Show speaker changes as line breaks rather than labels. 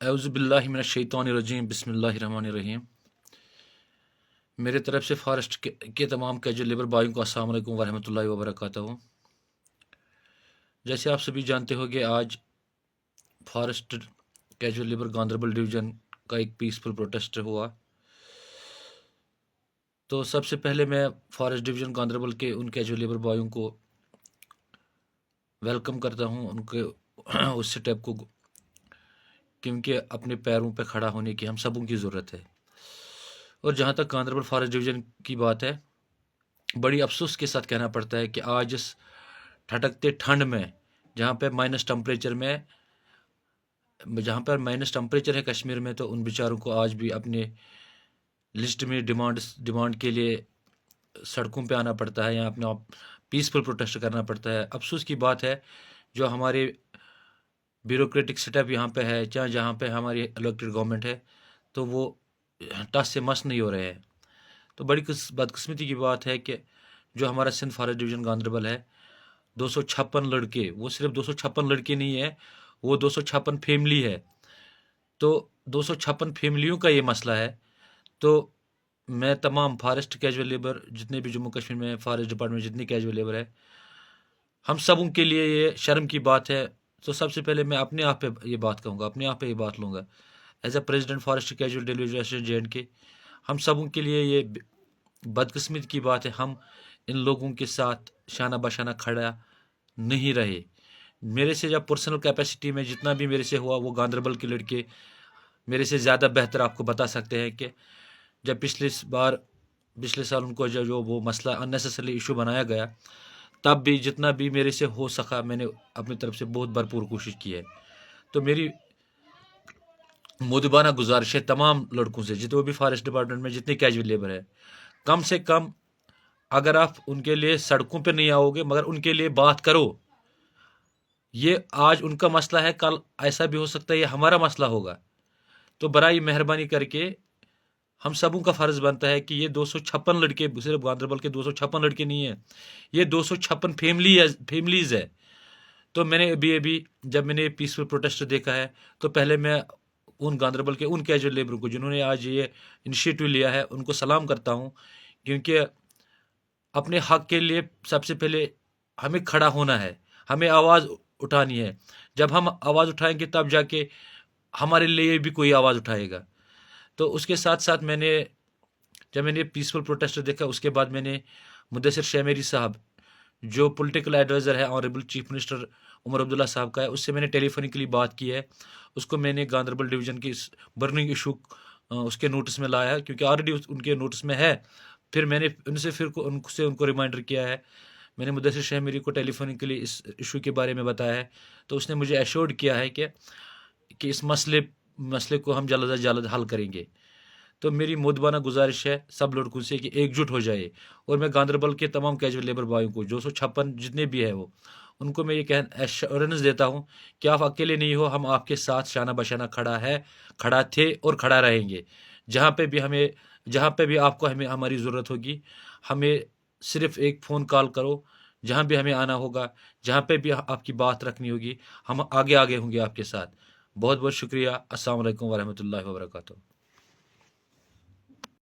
औज़ु बिल्लाहि मिनश शैतानिर रजीम बिस्मिल्लाहिर रहमानिर रहीम। मेरे तरफ से फॉरेस्ट के तमाम कैजुअल लेबर भाइयों को अस्सलाम वालेकुम वरहमतुल्लाहि वबरकातुहू। जैसे आप सभी जानते हो कि आज forest casual labour Ganderbal division का एक पीसफुल प्रोटेस्ट हुआ। तो सबसे पहले मैं फॉरेस्ट डिवीज़न गांधरबल के उन कैजुअल लेबर भाइयों को वेलकम करता हूं, उनके उस स्टेप को, क्योंकि अपने पैरों पर खड़ा होने की हम सबों की ज़रूरत है। और जहाँ तक गांधरबल फॉरेस्ट डिवीज़न की बात है, बड़ी अफसोस के साथ कहना पड़ता है कि आज इस ठटकते ठंड में, जहाँ पे माइनस टेम्परेचर में, जहाँ पर माइनस टेम्परेचर है कश्मीर में, तो उन बेचारों को आज भी अपने लिस्ट में डिमांड के लिए सड़कों पे आना पड़ता है या अपना पीसफुल प्रोटेस्ट करना पड़ता है। अफसोस की बात है, जो हमारे ब्यूरोक्रेटिक सेटअप यहाँ पे है, चाहे जहाँ पे हमारी इलेक्टेड गवर्नमेंट है, तो वो टस से मस नहीं हो रहे हैं। तो बड़ी बदकिस्मती की बात है कि जो हमारा सिंध फॉरेस्ट डिवीज़न गांधरबल है, 256 लड़के, वो सिर्फ 256 लड़के नहीं है, वो 256 फैमिली है। तो 256 फैमिलियों का ये मसला है। तो मैं तमाम फॉरेस्ट कैजुअल लेबर, जितने भी जम्मू कश्मीर में फॉरेस्ट डिपार्टमेंट जितनी कैजुअल लेबर है, हम सबों के लिए ये शर्म की बात है। तो सबसे पहले मैं अपने आप पे ये बात कहूँगा, अपने आप पे ये बात लूँगा as a president forest casual delegation JNK। हम सबों के लिए ये बदकिस्मत की बात है, हम इन लोगों के साथ शाना बशाना खड़ा नहीं रहे। मेरे से जब पर्सनल कैपेसिटी में जितना भी मेरे से हुआ, वो गांधरबल के लड़के मेरे से ज़्यादा बेहतर आपको बता सकते हैं कि जब पिछले साल उनको जो वो मसला अननेसेसरी इशू बनाया गया, तब भी जितना भी मेरे से हो सका मैंने अपनी तरफ से बहुत भरपूर कोशिश की है। तो मेरी मुदबाना गुजारिश है तमाम लड़कों से, जितने भी फॉरेस्ट डिपार्टमेंट में जितने कैजुअल लेबर है, कम से कम अगर आप उनके लिए सड़कों पे नहीं आओगे, मगर उनके लिए बात करो। ये आज उनका मसला है, कल ऐसा भी हो सकता है ये हमारा मसला होगा। तो बराई मेहरबानी करके हम सबों का फ़र्ज़ बनता है कि ये 256 लड़के, सिर्फ गांधरबल के 256 लड़के नहीं है, ये 256 फैमिलीज़ है। तो मैंने अभी जब मैंने पीसफुल प्रोटेस्ट देखा है, तो पहले मैं उन गांधरबल के उन कैजुअल लेबर को जिन्होंने आज ये इनिशिएटिव लिया है, उनको सलाम करता हूँ। क्योंकि अपने हक के लिए सबसे पहले हमें खड़ा होना है, हमें आवाज़ उठानी है। जब हम आवाज़ उठाएंगे तब जाके हमारे लिए भी कोई आवाज़ उठाएगा। तो उसके साथ साथ जब मैंने पीसफुल प्रोटेस्ट देखा, उसके बाद मैंने मुदस्सिर शेमेरी साहब, जो पॉलिटिकल एडवाइज़र है honourable chief minister Omar Abdullah साहब का है, उससे मैंने टेलीफोनिकली बात की है। उसको मैंने गांधरबल डिवीज़न की इस बर्निंग इशू उसके नोटिस में लाया है, क्योंकि ऑलरेडी उनके नोटिस में है। फिर मैंने उनको रिमाइंडर किया है। मैंने मुदस्सिर शेमेरी को टेलीफोनिकली इस इशू के बारे में बताया है, तो उसने मुझे एश्योर्ड किया है कि इस मसले को हम जल्द अज जल्द हल करेंगे। तो मेरी मुदबाना गुजारिश है सब लड़कों से कि एकजुट हो जाए। और मैं गांधरबल के तमाम कैजुअल लेबर भाइयों को, 256 जितने भी है वो, उनको मैं ये एश्योरेंस देता हूँ कि आप अकेले नहीं हो, हम आपके साथ शाना बशाना खड़ा थे और खड़ा रहेंगे। जहाँ पे भी आपको हमें हमारी ज़रूरत होगी, हमें सिर्फ एक फ़ोन कॉल करो। जहाँ भी हमें आना होगा, जहाँ पे भी आपकी बात रखनी होगी, हम आगे आगे होंगे आपके साथ। बहुत बहुत शुक्रिया। अस्सलाम वालेकुम वरहमतुल्लाहि वबरकातुहू।